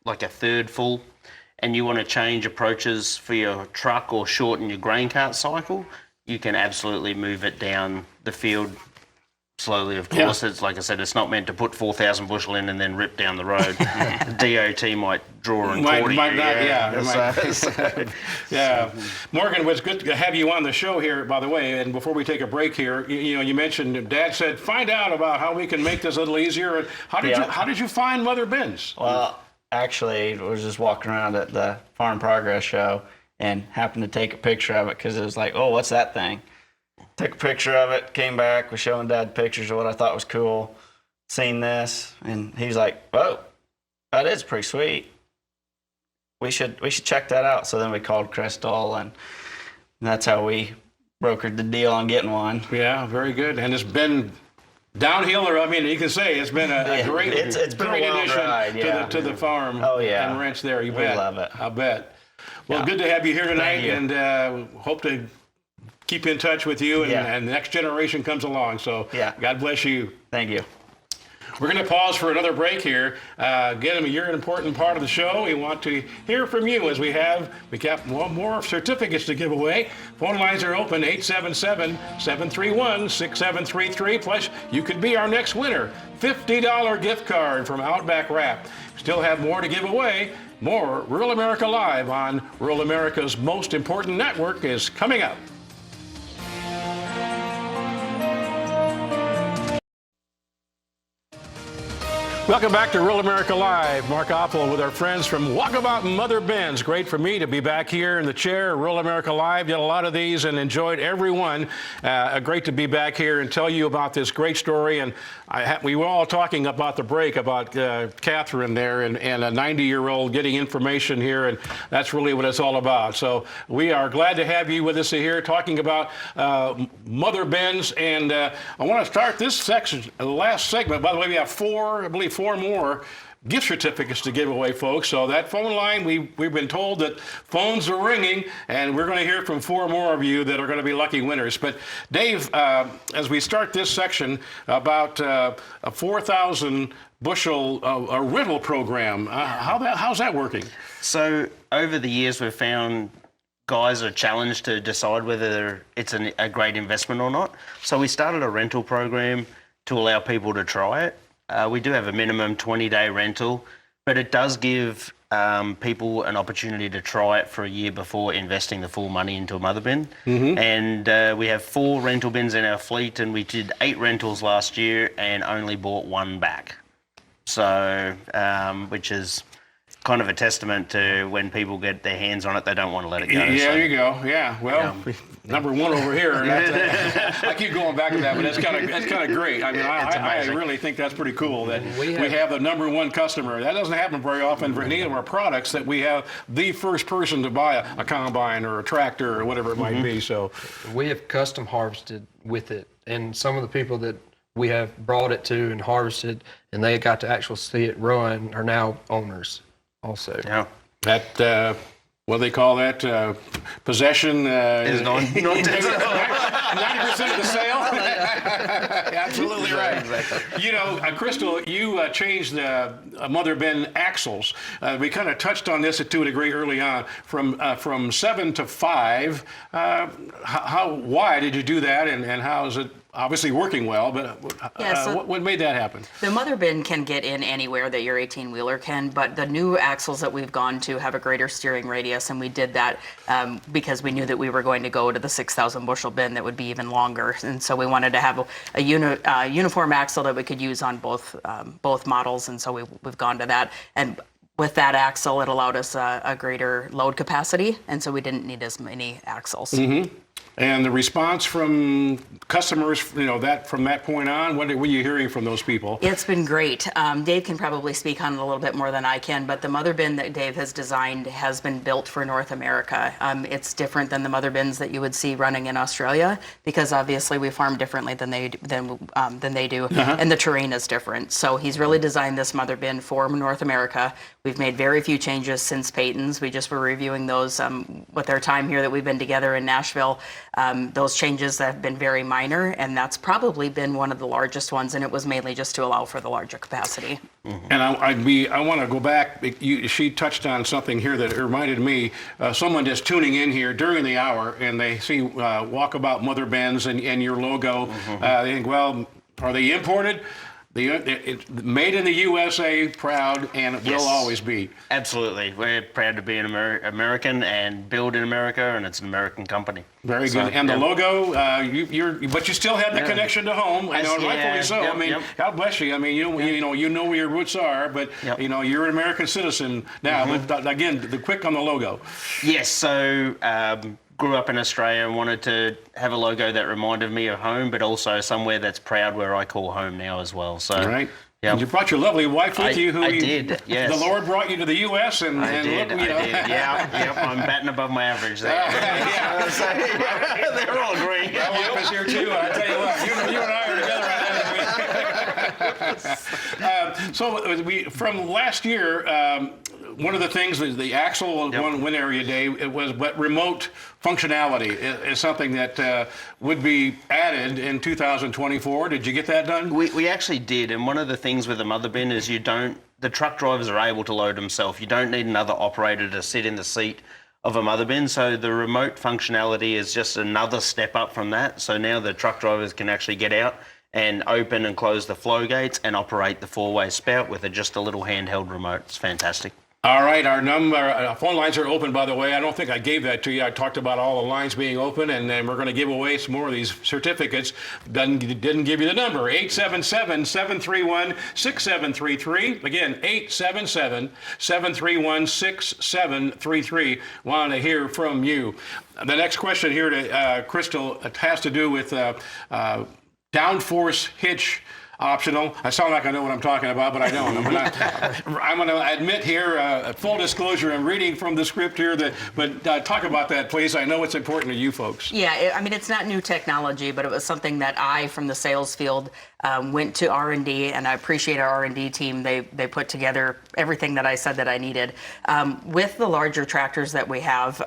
third full and you want to change approaches for your truck or shorten your grain cart cycle, you can absolutely move it down the field slowly, of course. Yeah. It's like I said, it's not meant to put 4,000 bushel in and then rip down the road. DOT might draw and quarter you. Yeah. Morgan, it's good to have you on the show here, by the way. And before we take a break here, you mentioned Dad said find out about how we can make this a little easier. How did you find Mother Ben's? Well, actually, I was just walking around at the Farm Progress show and happened to take a picture of it because it was like, oh, what's that thing? Took a picture of it, came back, was showing Dad pictures of what I thought was cool, seen this, and he's like, "Oh, that is pretty sweet. We should check that out." So then we called Crystal, and that's how we brokered the deal on getting one. Yeah, very good. And it's been downhill, or I mean, you can say it's been a great, it's been great a long addition ride, to the farm. Oh, yeah. And ranch there. You We bet. love it. I bet. Well, Yeah. good to have you here tonight, Thank you. and hope to keep in touch with you, and the next generation comes along. So God bless you. Thank you. We're going to pause for another break here. Again, you're an important part of the show. We want to hear from you as we got more certificates to give away. Phone lines are open, 877-731-6733. Plus, you could be our next winner. $50 gift card from Outback Wrap. Still have more to give away. More Rural America Live on Rural America's most important network is coming up. Welcome back to Rural America Live. Mark Oppel with our friends from Walkabout and Mother Ben's. Great for me to be back here in the chair, Rural America Live. Did a lot of these and enjoyed every one. Great to be back here and tell you about this great story. And we were all talking about the break about Catherine there and a 90-year-old getting information here, and that's really what it's all about. So we are glad to have you with us here talking about Mother Ben's. And I want to start this section, the last segment. By the way, we have four more gift certificates to give away, folks. So that phone line, we've been told that phones are ringing, and we're going to hear from four more of you that are going to be lucky winners. But Dave, as we start this section about a 4,000 bushel a rental program, how's that working? So over the years, we've found guys are challenged to decide whether it's a great investment or not. So we started a rental program to allow people to try it. We do have a minimum 20-day rental, but it does give people an opportunity to try it for a year before investing the full money into a mother bin. Mm-hmm. And we have 4 rental bins in our fleet, and we did 8 rentals last year and only bought 1 back. So, which is kind of a testament to when people get their hands on it, they don't want to let it go. Yeah, so. there you go. Yeah, well, number 1 over here. I keep going back to that, but that's kind of great. I mean, I really think that's pretty cool that we have the number 1 customer. That doesn't happen very often for any of our products, that we have the first person to buy a combine or a tractor or whatever it might be. So we have custom harvested with it, and some of the people that we have brought it to and harvested, and they got to actually see it run, are now owners also. Yeah. That what do they call that? Possession Is not 90% of the sale. Absolutely right. Exactly. You know, Crystal, you changed the mother bin axles. We kind of touched on this to a degree early on. From 7 to 5. Why did you do that, and how is it? Obviously working well, but what made that happen? The mother bin can get in anywhere that your 18-wheeler can, but the new axles that we've gone to have a greater steering radius, and we did that because we knew that we were going to go to the 6,000 bushel bin that would be even longer, and so we wanted to have a uniform axle that we could use on both models, and so we've gone to that. And with that axle, it allowed us a greater load capacity, and so we didn't need as many axles. Mm-hmm. And the response from customers, from that point on, what were you hearing from those people? It's been great. Dave can probably speak on it a little bit more than I can, but the mother bin that Dave has designed has been built for North America. It's different than the mother bins that you would see running in Australia, because obviously we farm differently than they do, and the terrain is different. So he's really designed this mother bin for North America. We've made very few changes since Peyton's. We just were reviewing those with our time here that we've been together in Nashville. Those changes have been very minor, and that's probably been one of the largest ones, and it was mainly just to allow for the larger capacity. Mm-hmm. And I want to go back. She touched on something here that reminded me. Someone just tuning in here during the hour, and they see Walkabout mother bins and your logo. They think, well, are they imported? It's made in the USA, proud, and it will always be. Absolutely. We're proud to be an American and build in America, and it's an American company. Very good. And the logo, but you still have the connection to home. I know, rightfully so. God bless you. I mean, you know where your roots are, but you're an American citizen now. But again, the quick on the logo. Yes. So. Grew up in Australia and wanted to have a logo that reminded me of home, but also somewhere that's proud where I call home now as well. So, right. Yeah. And you brought your lovely wife with you. I did, yes. The Lord brought you to the U.S. and I did. Yeah, I'm batting above my average there. They're all green. My wife is here too. I tell you what, you and I are together. So from last year, one of the things was the axle one area day. It was remote functionality is something that would be added in 2024. Did you get that done? We actually did, and one of the things with the mother bin is the truck drivers are able to load themselves. You don't need another operator to sit in the seat of a mother bin. So the remote functionality is just another step up from that. So now the truck drivers can actually get out and open and close the flow gates and operate the four-way spout with just a little handheld remote. It's fantastic. All right, our phone lines are open, by the way. I don't think I gave that to you. I talked about all the lines being open, and then we're going to give away some more of these certificates. Didn't give you the number. 877-731-6733. Again, 877-731-6733. Want to hear from you. The next question here to Crystal has to do with downforce hitch optional. I sound like I know what I'm talking about, but I don't. I'm going to admit here, full disclosure, I'm reading from the script here, but talk about that, please. I know it's important to you folks. Yeah, I mean, it's not new technology, but it was something that I, from the sales field, went to R&D, and I appreciate our R&D team. They put together everything that I said that I needed. With the larger tractors that we have,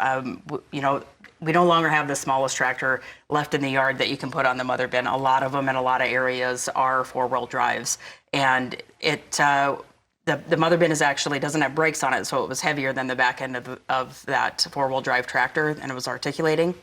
we no longer have the smallest tractor left in the yard that you can put on the mother bin. A lot of them in a lot of areas are four-wheel drives. And the mother bin doesn't have brakes on it, so it was heavier than the back end of that four-wheel drive tractor, and it was articulating.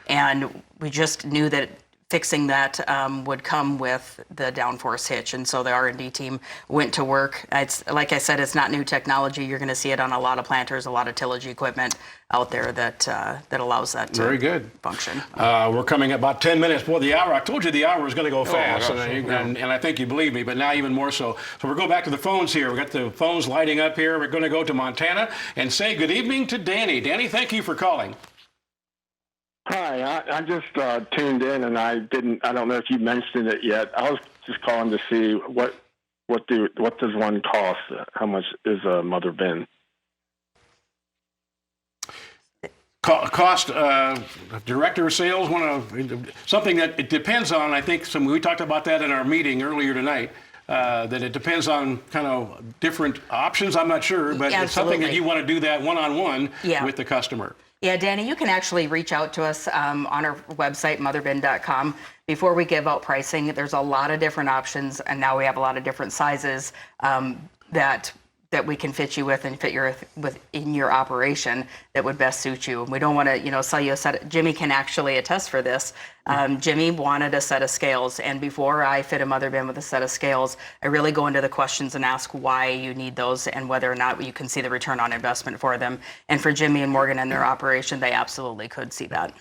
And we just knew that fixing that would come with the downforce hitch, and so the R&D team went to work. It's like I said, it's not new technology. You're going to see it on a lot of planters, a lot of tillage equipment out there that allows that to Very good. function. We're coming about 10 minutes before the hour. I told you the hour was going to go fast, and I think you believe me, but now even more so. So we'll go back to the phones here. We've got the phones lighting up here. We're going to go to Montana and say good evening to Danny. Danny, thank you for calling. Hi, I just tuned in, and I don't know if you mentioned it yet. I was just calling to see what does one cost? How much is a mother bin? Cost, director of sales, something that it depends on. I think we talked about that in our meeting earlier tonight. that it depends on kind of different options. I'm not sure, but it's something that Absolutely. you want to do that one-on-one Yeah. with the customer. Yeah, Danny, you can actually reach out to us on our website, motherbin.com. Before we give out pricing, there's a lot of different options, and now we have a lot of different sizes that we can fit you with and fit in your operation that would best suit you. We don't want to, sell you a set. Jimmy can actually attest for this. Jimmy wanted a set of scales, and before I fit a mother bin with a set of scales, I really go into the questions and ask why you need those and whether or not you can see the return on investment for them. And for Jimmy and Morgan and their operation, they absolutely could see that.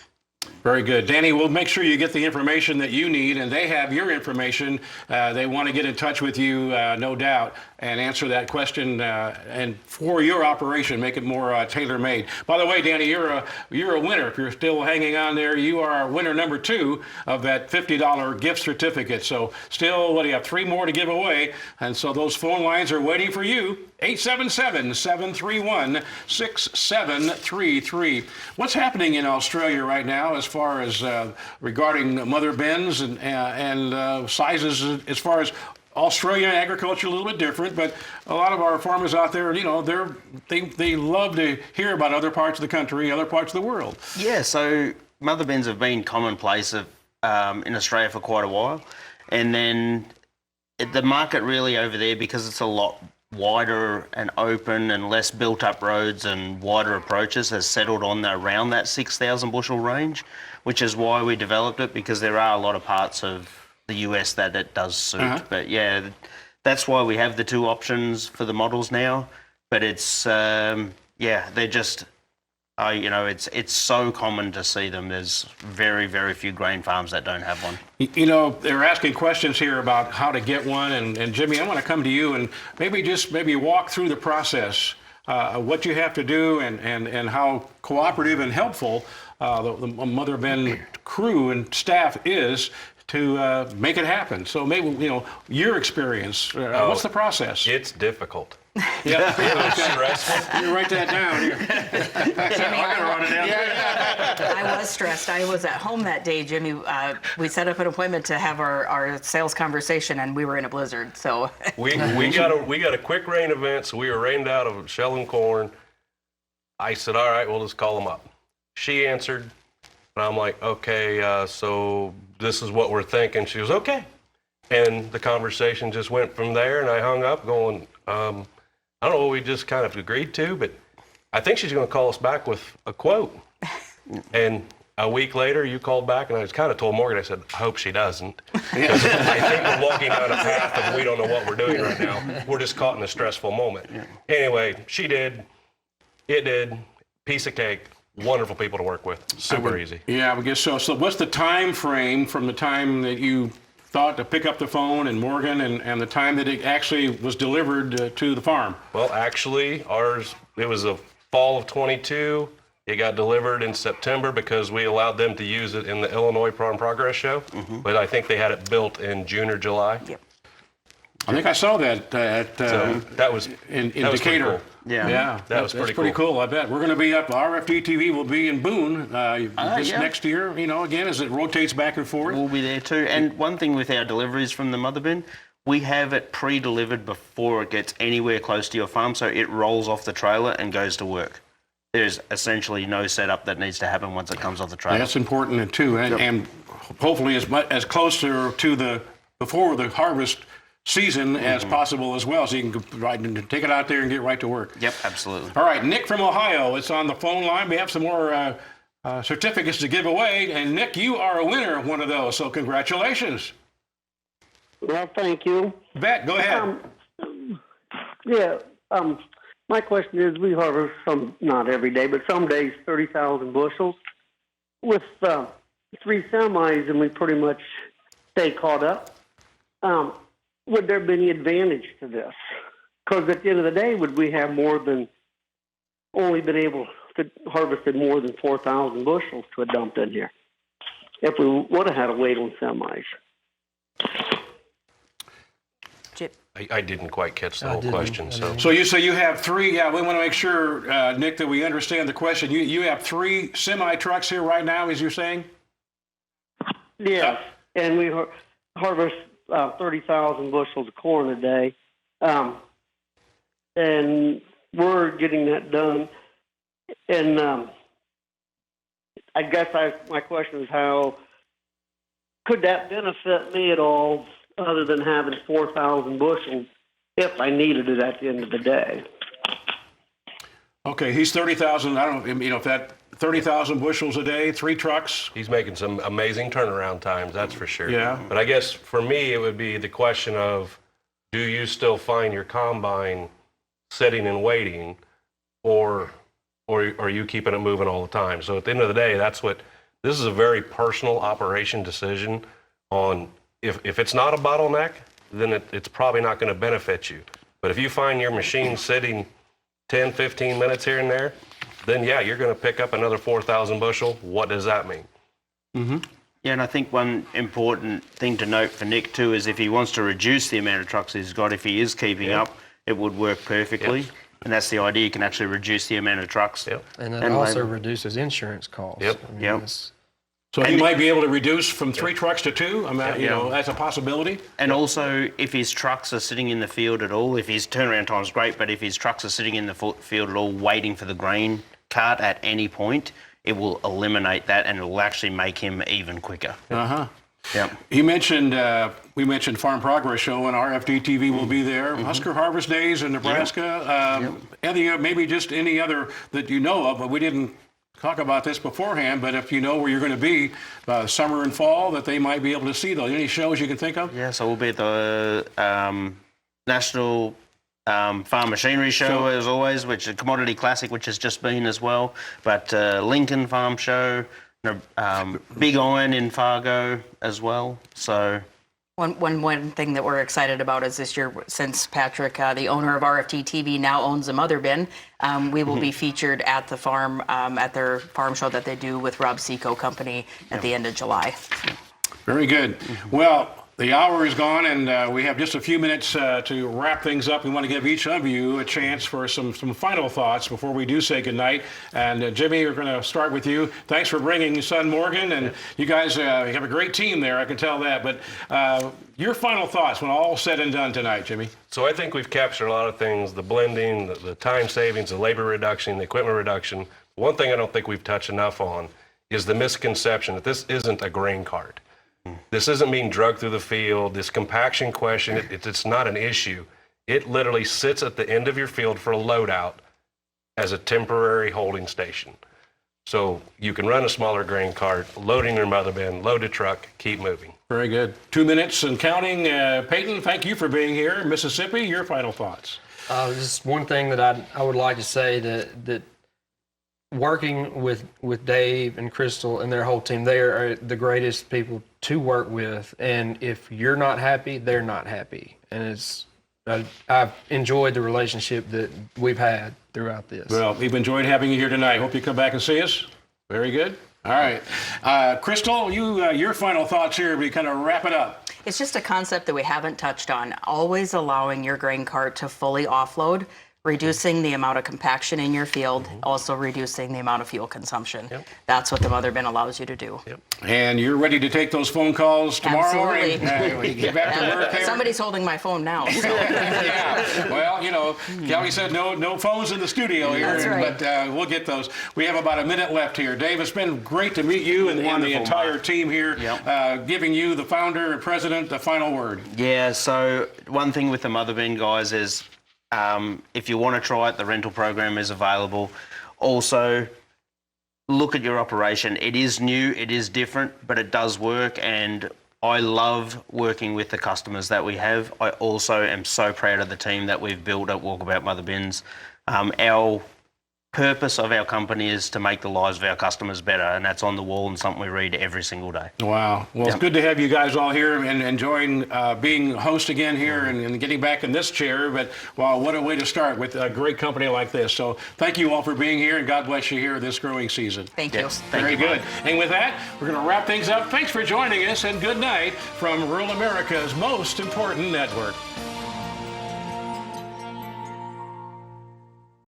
Very good. Danny, we'll make sure you get the information that you need, and they have your information. They want to get in touch with you, no doubt, and answer that question and for your operation, make it more tailor-made. By the way, Danny, you're a winner. If you're still hanging on there, you are winner number 2 of that $50 gift certificate. So still, what do you have, 3 more to give away? And so those phone lines are waiting for you. 877-731-6733. What's happening in Australia right now as far as regarding mother bins and sizes as far as Australian agriculture, a little bit different, but a lot of our farmers out there, they love to hear about other parts of the country, other parts of the world. Yeah, so mother bins have been commonplace in Australia for quite a while. And then the market really over there, because it's a lot wider and open and less built up roads and wider approaches, has settled on around that 6,000 bushel range, which is why we developed it, because there are a lot of parts of the US that it does suit. But yeah, that's why we have the 2 options for the models now. But it's, they're just, it's so common to see them. There's very, very few grain farms that don't have one. They're asking questions here about how to get one, and Jimmy, I want to come to you and maybe walk through the process, what you have to do, and how cooperative and helpful the Mother Bin crew and staff is to make it happen. So maybe, your experience, what's the process? It's difficult. Yeah. It's stressful. You write that down here. Jimmy, I'm gonna run it down. I was stressed. I was at home that day, Jimmy. We set up an appointment to have our sales conversation, and we were in a blizzard. So we got a quick rain event, so we were rained out of shelling corn. I said, all right, we'll just call them up. She answered, and I'm like, okay, so this is what we're thinking. She was okay. And the conversation just went from there, and I hung up going, I don't know what we just kind of agreed to, but I think she's going to call us back with a quote. And a week later, you called back, and I just kind of told Morgan, I said, I hope she doesn't. Because I think we're walking down a path of we don't know what we're doing right now. We're just caught in a stressful moment. Anyway, she did. It did. Piece of cake. Wonderful people to work with. Super easy. Yeah, I guess so. So what's the time frame from the time that you thought to pick up the phone and Morgan and the time that it actually was delivered to the farm? Well, actually, it was a fall of 22. It got delivered in September because we allowed them to use it in the Illinois Farm Progress Show. Mm-hmm. But I think they had it built in June or July. Yep. I think I saw that at that was in that was pretty Decatur. cool. Yeah, that was pretty cool. I bet we're going to be up. RFD TV will be in Boone next year. Again, as it rotates back and forth. We'll be there too. And one thing with our deliveries from the Mother Bin, we have it pre-delivered before it gets anywhere close to your farm, so it rolls off the trailer and goes to work. There's essentially no setup that needs to happen once it comes off the trailer. That's important too, and hopefully as closer to before the harvest season as possible as well, so you can take it out there and get right to work. Yep, absolutely. All right, Nick from Ohio, it's on the phone line. We have some more certificates to give away, and Nick, you are a winner of one of those, so congratulations. Well, thank you. Bet, go ahead. My question is, we harvest not every day, but some days 30,000 bushels with 3 semis, and we pretty much stay caught up. Would there be any advantage to this? Because at the end of the day, would we have only been able to harvested more than 4,000 bushels to have dumped in here if we would have had to wait on semis? I didn't quite catch the whole question. So you have 3. Yeah, we want to make sure, Nick, that we understand the question. You have 3 semi trucks here right now, as you're saying. Yes, and we harvest 30,000 bushels of corn a day. And we're getting that done. And I guess my question is, how could that benefit me at all other than having 4,000 bushels if I needed it at the end of the day? Okay, he's 30,000. I don't know, if that 30,000 bushels a day, 3 trucks. He's making some amazing turnaround times, that's for sure. Yeah. But I guess for me, it would be the question of, do you still find your combine sitting and waiting, or are you keeping it moving all the time? So at the end of the day, this is a very personal operation decision on if it's not a bottleneck, then it's probably not going to benefit you. But if you find your machine sitting 10, 15 minutes here and there, then yeah, you're going to pick up another 4,000 bushel. What does that mean? Mm-hmm. Yeah, and I think one important thing to note for Nick too is if he wants to reduce the amount of trucks he's got, if he is keeping up, it would work perfectly. Yep. And that's the idea. You can actually reduce the amount of trucks. Yep. And that also reduces insurance costs. Yep. I mean, Yep. it's- So he might be able to reduce from 3 trucks to 2. I mean, that's a possibility. And also, if his trucks are sitting in the field at all, if his turnaround time's great, but if his trucks are sitting in the field at all waiting for the grain cart at any point, it will eliminate that and it will actually make him even quicker. Uh-huh. Yep. He mentioned, we mentioned Farm Progress Show, and RFD TV will be there. Husker Harvest Days in Nebraska. Maybe just any other that you know of, but we didn't talk about this beforehand, but if you know where you're going to be summer and fall, that they might be able to see those. Any shows you can think of? Yeah, so we'll be at the National Farm Machinery Show, as always, which is a Commodity Classic, which has just been as well. But Lincoln Farm Show, Big Iron in Fargo as well. So One thing that we're excited about is this year, since Patrick, the owner of RFT TV, now owns a mother bin, we will be featured at the farm, at their farm show that they do with Rob Seco Company at the end of July. Very good. Well, the hour is gone, and we have just a few minutes to wrap things up. We want to give each of you a chance for some final thoughts before we do say goodnight. And Jimmy, we're going to start with you. Thanks for bringing your son Morgan, and you guys have a great team there, I can tell that. But your final thoughts when all's said and done tonight, Jimmy? So I think we've captured a lot of things, the blending, the time savings, the labor reduction, the equipment reduction. One thing I don't think we've touched enough on is the misconception that this isn't a grain cart. This isn't being drugged through the field. This compaction question, it's not an issue. It literally sits at the end of your field for a loadout as a temporary holding station. So you can run a smaller grain cart, load in your mother bin, load a truck, keep moving. Very good. 2 minutes and counting. Peyton, thank you for being here. Mississippi, your final thoughts. Just one thing that I would like to say that working with Dave and Crystal and their whole team, they are the greatest people to work with. And if you're not happy, they're not happy. And I've enjoyed the relationship that we've had throughout this. Well, we've enjoyed having you here tonight. Hope you come back and see us. Very good. All right. Crystal, your final thoughts here, we kind of wrap it up. It's just a concept that we haven't touched on. Always allowing your grain cart to fully offload, reducing the amount of compaction in your field, also reducing the amount of fuel consumption. Yep. That's what the mother bin allows you to do. Yep. And you're ready to take those phone calls tomorrow? Absolutely. When you get back to work here? Somebody's holding my phone now. So. Yeah. Well, Kelly said no phones in the studio here, That's right. but we'll get those. We have about a minute left here. Dave, it's been great to meet you and the entire team here, giving you, the founder and president, the final word. Yeah, so one thing with the mother bin, guys, is if you want to try it, the rental program is available. Also, look at your operation. It is new, it is different, but it does work, and I love working with the customers that we have. I also am so proud of the team that we've built at Walkabout Mother Bins. Our purpose of our company is to make the lives of our customers better, and that's on the wall and something we read every single day. Wow. Well, it's good to have you guys all here and enjoying being host again here and getting back in this chair. But, wow, what a way to start with a great company like this. So thank you all for being here, and God bless you here this growing season. Thank you. Very good. And with that, we're going to wrap things up. Thanks for joining us, and good night from rural America's most important network.